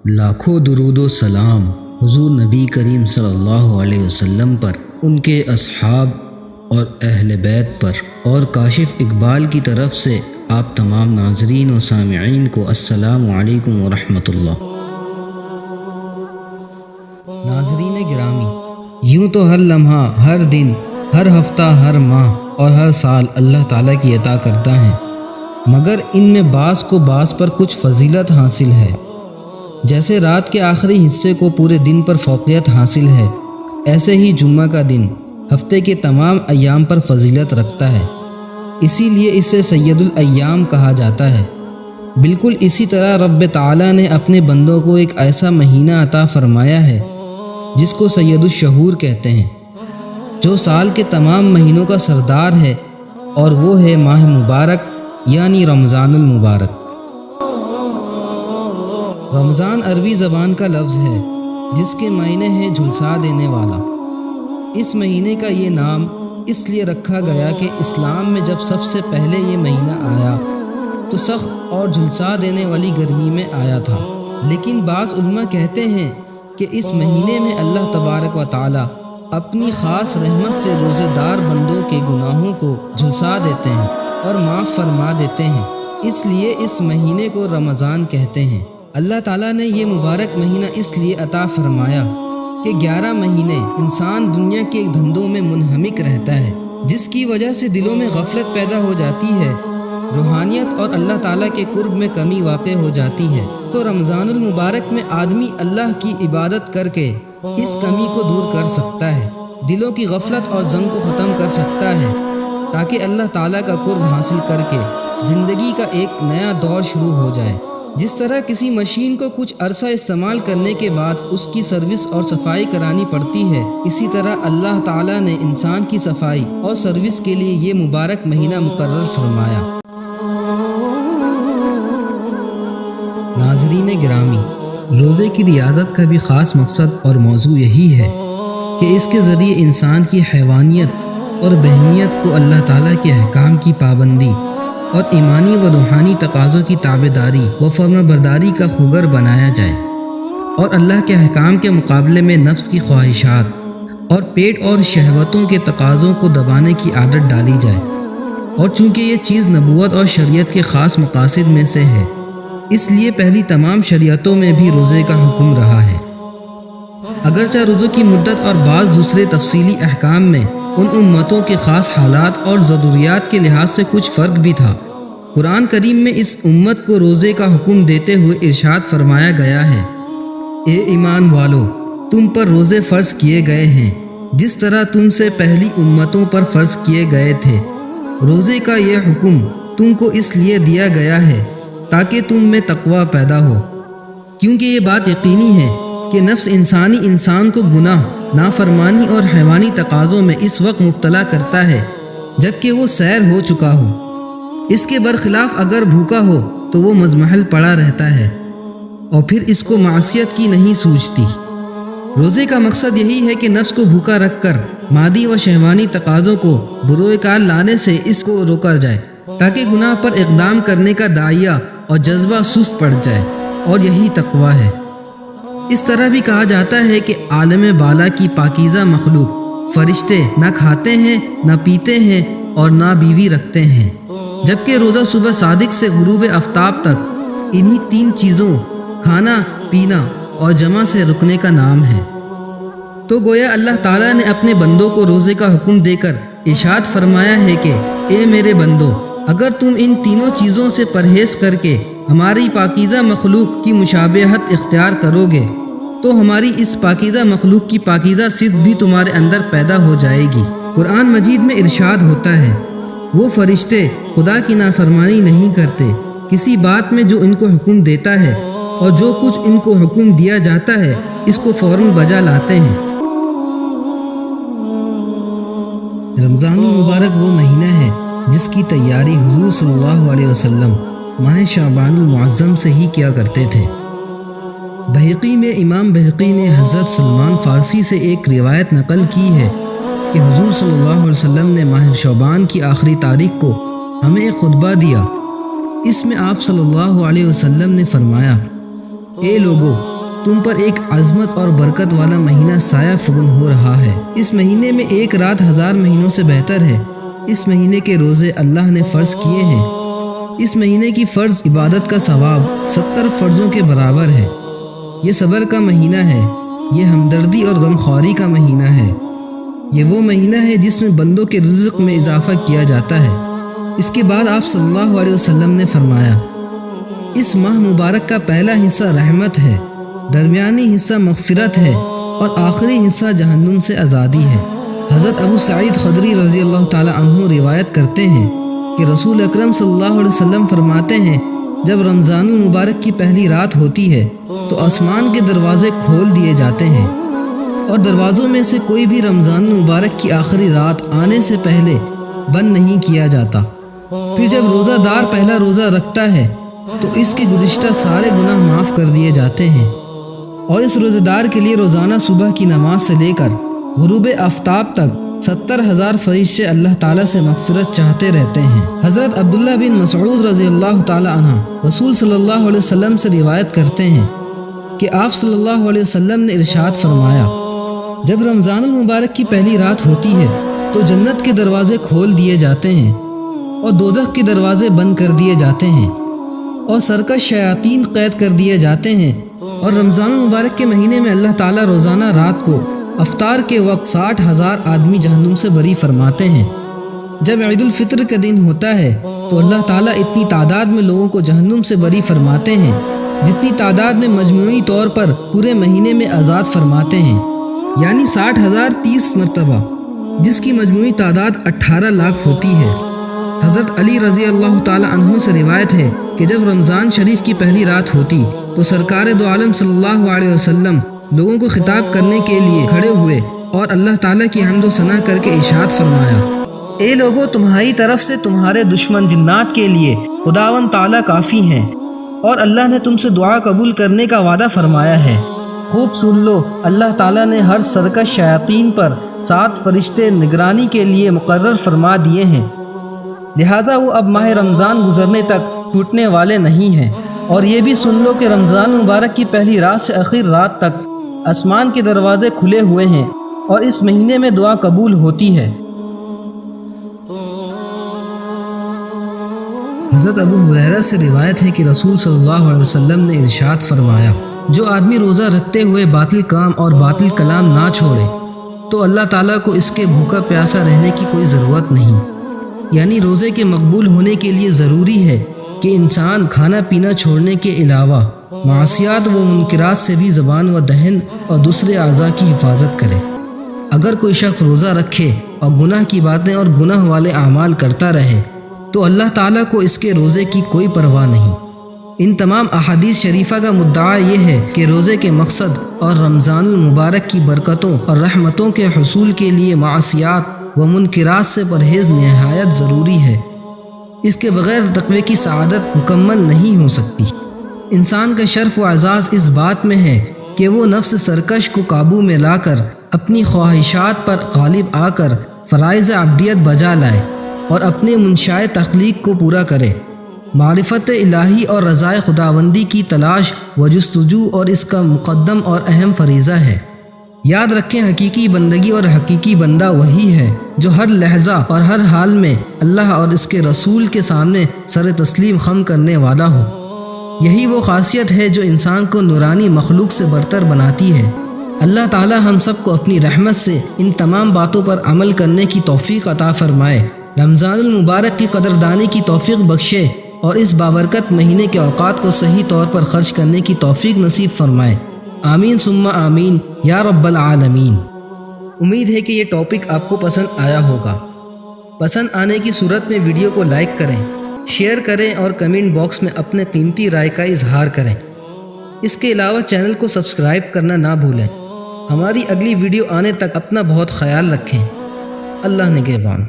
لاکھوں درود و سلام حضور نبی کریم صلی اللہ علیہ وسلم پر، ان کے اصحاب اور اہل بیت پر، اور کاشف اقبال کی طرف سے آپ تمام ناظرین و سامعین کو السلام علیکم ورحمۃ اللہ۔ ناظرین گرامی، یوں تو ہر لمحہ، ہر دن، ہر ہفتہ، ہر ماہ اور ہر سال اللہ تعالیٰ کی عطا کرتا ہے، مگر ان میں بعض کو بعض پر کچھ فضیلت حاصل ہے۔ جیسے رات کے آخری حصے کو پورے دن پر فوقیت حاصل ہے، ایسے ہی جمعہ کا دن ہفتے کے تمام ایام پر فضیلت رکھتا ہے، اسی لیے اسے سید الایام کہا جاتا ہے۔ بالکل اسی طرح رب تعالیٰ نے اپنے بندوں کو ایک ایسا مہینہ عطا فرمایا ہے جس کو سید الشہور کہتے ہیں، جو سال کے تمام مہینوں کا سردار ہے، اور وہ ہے ماہ مبارک یعنی رمضان المبارک۔ رمضان عربی زبان کا لفظ ہے جس کے معنی ہے جھلسا دینے والا۔ اس مہینے کا یہ نام اس لیے رکھا گیا کہ اسلام میں جب سب سے پہلے یہ مہینہ آیا تو سخت اور جھلسا دینے والی گرمی میں آیا تھا، لیکن بعض علماء کہتے ہیں کہ اس مہینے میں اللہ تبارک و تعالی اپنی خاص رحمت سے روزے دار بندوں کے گناہوں کو جھلسا دیتے ہیں اور معاف فرما دیتے ہیں، اس لیے اس مہینے کو رمضان کہتے ہیں۔ اللہ تعالیٰ نے یہ مبارک مہینہ اس لیے عطا فرمایا کہ 11 مہینے انسان دنیا کے دھندوں میں منہمک رہتا ہے، جس کی وجہ سے دلوں میں غفلت پیدا ہو جاتی ہے، روحانیت اور اللہ تعالیٰ کے قرب میں کمی واقع ہو جاتی ہے۔ تو رمضان المبارک میں آدمی اللہ کی عبادت کر کے اس کمی کو دور کر سکتا ہے، دلوں کی غفلت اور زنگ کو ختم کر سکتا ہے، تاکہ اللہ تعالیٰ کا قرب حاصل کر کے زندگی کا ایک نیا دور شروع ہو جائے۔ جس طرح کسی مشین کو کچھ عرصہ استعمال کرنے کے بعد اس کی سروس اور صفائی کرانی پڑتی ہے، اسی طرح اللہ تعالیٰ نے انسان کی صفائی اور سروس کے لیے یہ مبارک مہینہ مقرر فرمایا۔ ناظرین گرامی، روزے کی ریاضت کا بھی خاص مقصد اور موضوع یہی ہے کہ اس کے ذریعے انسان کی حیوانیت اور بہیمیت کو اللہ تعالیٰ کے احکام کی پابندی اور ایمانی و روحانی تقاضوں کی تابعداری و فرمانبرداری کا خوگر بنایا جائے، اور اللہ کے احکام کے مقابلے میں نفس کی خواہشات اور پیٹ اور شہوتوں کے تقاضوں کو دبانے کی عادت ڈالی جائے۔ اور چونکہ یہ چیز نبوت اور شریعت کے خاص مقاصد میں سے ہے، اس لیے پہلی تمام شریعتوں میں بھی روزے کا حکم رہا ہے، اگرچہ روزے کی مدت اور بعض دوسرے تفصیلی احکام میں ان امتوں کے خاص حالات اور ضروریات کے لحاظ سے کچھ فرق بھی تھا۔ قرآن کریم میں اس امت کو روزے کا حکم دیتے ہوئے ارشاد فرمایا گیا ہے، اے ایمان والو، تم پر روزے فرض کیے گئے ہیں جس طرح تم سے پہلی امتوں پر فرض کیے گئے تھے۔ روزے کا یہ حکم تم کو اس لیے دیا گیا ہے تاکہ تم میں تقوی پیدا ہو، کیونکہ یہ بات یقینی ہے کہ نفس انسان کو گناہ، نافرمانی اور حیوانی تقاضوں میں اس وقت مبتلا کرتا ہے جب کہ وہ سیر ہو چکا ہو۔ اس کے برخلاف اگر بھوکا ہو تو وہ مضمحل پڑا رہتا ہے اور پھر اس کو معصیت کی نہیں سوچتی۔ روزے کا مقصد یہی ہے کہ نفس کو بھوکا رکھ کر مادی و شہوانی تقاضوں کو بروئے کار لانے سے اس کو روکا جائے، تاکہ گناہ پر اقدام کرنے کا داعیہ اور جذبہ سست پڑ جائے، اور یہی تقوی ہے۔ اس طرح بھی کہا جاتا ہے کہ عالم بالا کی پاکیزہ مخلوق فرشتے نہ کھاتے ہیں، نہ پیتے ہیں اور نہ بیوی رکھتے ہیں، جبکہ روزہ صبح صادق سے غروب آفتاب تک انہی 3 چیزوں کھانا، پینا اور جمع سے رکنے کا نام ہے۔ تو گویا اللہ تعالیٰ نے اپنے بندوں کو روزے کا حکم دے کر ارشاد فرمایا ہے کہ اے میرے بندو، اگر تم ان تینوں چیزوں سے پرہیز کر کے ہماری پاکیزہ مخلوق کی مشابہت اختیار کرو گے تو ہماری اس پاکیزہ مخلوق کی پاکیزہ صرف بھی تمہارے اندر پیدا ہو جائے گی۔ قرآن مجید میں ارشاد ہوتا ہے، وہ فرشتے خدا کی نافرمانی نہیں کرتے کسی بات میں جو ان کو حکم دیتا ہے، اور جو کچھ ان کو حکم دیا جاتا ہے اس کو فوراً بجا لاتے ہیں۔ رمضان المبارک وہ مہینہ ہے جس کی تیاری حضور صلی اللہ علیہ وسلم ماہ شعبان المعظم سے ہی کیا کرتے تھے۔ بہقی میں امام بہقی نے حضرت سلمان فارسی سے ایک روایت نقل کی ہے کہ حضور صلی اللہ علیہ وسلم نے ماہ شعبان کی آخری تاریخ کو ہمیں ایک خطبہ دیا۔ اس میں آپ صلی اللہ علیہ وسلم نے فرمایا، اے لوگو، تم پر ایک عظمت اور برکت والا مہینہ سایہ فگن ہو رہا ہے۔ اس مہینے میں ایک رات 1000 مہینوں سے بہتر ہے۔ اس مہینے کے روزے اللہ نے فرض کیے ہیں۔ اس مہینے کی فرض عبادت کا ثواب 70 فرضوں کے برابر ہے۔ یہ صبر کا مہینہ ہے، یہ ہمدردی اور غمخواری کا مہینہ ہے۔ یہ وہ مہینہ ہے جس میں بندوں کے رزق میں اضافہ کیا جاتا ہے۔ اس کے بعد آپ صلی اللہ علیہ وسلم نے فرمایا، اس ماہ مبارک کا پہلا حصہ رحمت ہے، درمیانی حصہ مغفرت ہے اور آخری حصہ جہنم سے آزادی ہے۔ حضرت ابو سعید خدری رضی اللہ تعالی عنہ روایت کرتے ہیں کہ رسول اکرم صلی اللہ علیہ وسلم فرماتے ہیں، جب رمضان المبارک کی پہلی رات ہوتی ہے تو آسمان کے دروازے کھول دیے جاتے ہیں اور دروازوں میں سے کوئی بھی رمضان المبارک کی آخری رات آنے سے پہلے بند نہیں کیا جاتا۔ پھر جب روزہ دار پہلا روزہ رکھتا ہے تو اس کے گزشتہ سارے گناہ معاف کر دیے جاتے ہیں، اور اس روزہ دار کے لیے روزانہ صبح کی نماز سے لے کر غروب آفتاب تک 70,000 فرشتے اللہ تعالیٰ سے مغفرت چاہتے رہتے ہیں۔ حضرت عبداللہ بن مسعود رضی اللہ تعالیٰ عنہ رسول صلی اللہ علیہ وسلم سے روایت کرتے ہیں کہ آپ صلی اللہ علیہ وسلم نے ارشاد فرمایا، جب رمضان المبارک کی پہلی رات ہوتی ہے تو جنت کے دروازے کھول دیے جاتے ہیں اور دوزخ کے دروازے بند کر دیے جاتے ہیں اور سرکش شیاطین قید کر دیے جاتے ہیں، اور رمضان المبارک کے مہینے میں اللہ تعالیٰ روزانہ رات کو افطار کے وقت 60,000 آدمی جہنم سے بری فرماتے ہیں۔ جب عید الفطر کا دن ہوتا ہے تو اللہ تعالیٰ اتنی تعداد میں لوگوں کو جہنم سے بری فرماتے ہیں جتنی تعداد میں مجموعی طور پر پورے مہینے میں آزاد فرماتے ہیں، یعنی 60,000 30 مرتبہ، جس کی مجموعی تعداد 18 لاکھ ہوتی ہے۔ حضرت علی رضی اللہ تعالی عنہ سے روایت ہے کہ جب رمضان شریف کی پہلی رات ہوتی تو سرکار دو عالم صلی اللہ علیہ وسلم لوگوں کو خطاب کرنے کے لیے کھڑے ہوئے اور اللہ تعالیٰ کی حمد و ثنا کر کے ارشاد فرمایا، اے لوگوں، تمہاری طرف سے تمہارے دشمن جنات کے لیے خداوند تعالیٰ کافی ہیں، اور اللہ نے تم سے دعا قبول کرنے کا وعدہ فرمایا ہے۔ خوب سن لو، اللہ تعالیٰ نے ہر سرکش شیاطین پر 7 فرشتے نگرانی کے لیے مقرر فرما دیے ہیں، لہٰذا وہ اب ماہ رمضان گزرنے تک چھوٹنے والے نہیں ہیں۔ اور یہ بھی سن لو کہ رمضان مبارک کی پہلی رات سے آخر رات تک آسمان کے دروازے کھلے ہوئے ہیں اور اس مہینے میں دعا قبول ہوتی ہے۔ حضرت ابو ہریرہ سے روایت ہے کہ رسول صلی اللہ علیہ وسلم نے ارشاد فرمایا، جو آدمی روزہ رکھتے ہوئے باطل کام اور باطل کلام نہ چھوڑے تو اللہ تعالیٰ کو اس کے بھوکا پیاسا رہنے کی کوئی ضرورت نہیں۔ یعنی روزے کے مقبول ہونے کے لیے ضروری ہے کہ انسان کھانا پینا چھوڑنے کے علاوہ معصیات و منکرات سے بھی زبان و دہن اور دوسرے اعضاء کی حفاظت کرے۔ اگر کوئی شخص روزہ رکھے اور گناہ کی باتیں اور گناہ والے اعمال کرتا رہے تو اللہ تعالیٰ کو اس کے روزے کی کوئی پرواہ نہیں۔ ان تمام احادیث شریفہ کا مدعا یہ ہے کہ روزے کے مقصد اور رمضان المبارک کی برکتوں اور رحمتوں کے حصول کے لیے معصیات و منکرات سے پرہیز نہایت ضروری ہے۔ اس کے بغیر تقوی کی سعادت مکمل نہیں ہو سکتی۔ انسان کا شرف و اعزاز اس بات میں ہے کہ وہ نفس سرکش کو قابو میں لا کر اپنی خواہشات پر غالب آ کر فرائض عبدیت بجا لائے اور اپنے منشائے تخلیق کو پورا کرے۔ معرفت الہی اور رضائے خداوندی کی تلاش و جستجو اور اس کا مقدم اور اہم فریضہ ہے۔ یاد رکھیں، حقیقی بندگی اور حقیقی بندہ وہی ہے جو ہر لحظہ اور ہر حال میں اللہ اور اس کے رسول کے سامنے سر تسلیم خم کرنے والا ہو۔ یہی وہ خاصیت ہے جو انسان کو نورانی مخلوق سے برتر بناتی ہے۔ اللہ تعالی ہم سب کو اپنی رحمت سے ان تمام باتوں پر عمل کرنے کی توفیق عطا فرمائے، رمضان المبارک کی قدردانی کی توفیق بخشے اور اس بابرکت مہینے کے اوقات کو صحیح طور پر خرچ کرنے کی توفیق نصیب فرمائے۔ آمین ثم آمین یا رب العالمین۔ امید ہے کہ یہ ٹاپک آپ کو پسند آیا ہوگا۔ پسند آنے کی صورت میں ویڈیو کو لائک کریں، شیئر کریں اور کمنٹ باکس میں اپنے قیمتی رائے کا اظہار کریں۔ اس کے علاوہ چینل کو سبسکرائب کرنا نہ بھولیں۔ ہماری اگلی ویڈیو آنے تک اپنا بہت خیال رکھیں۔ اللہ نگہبان۔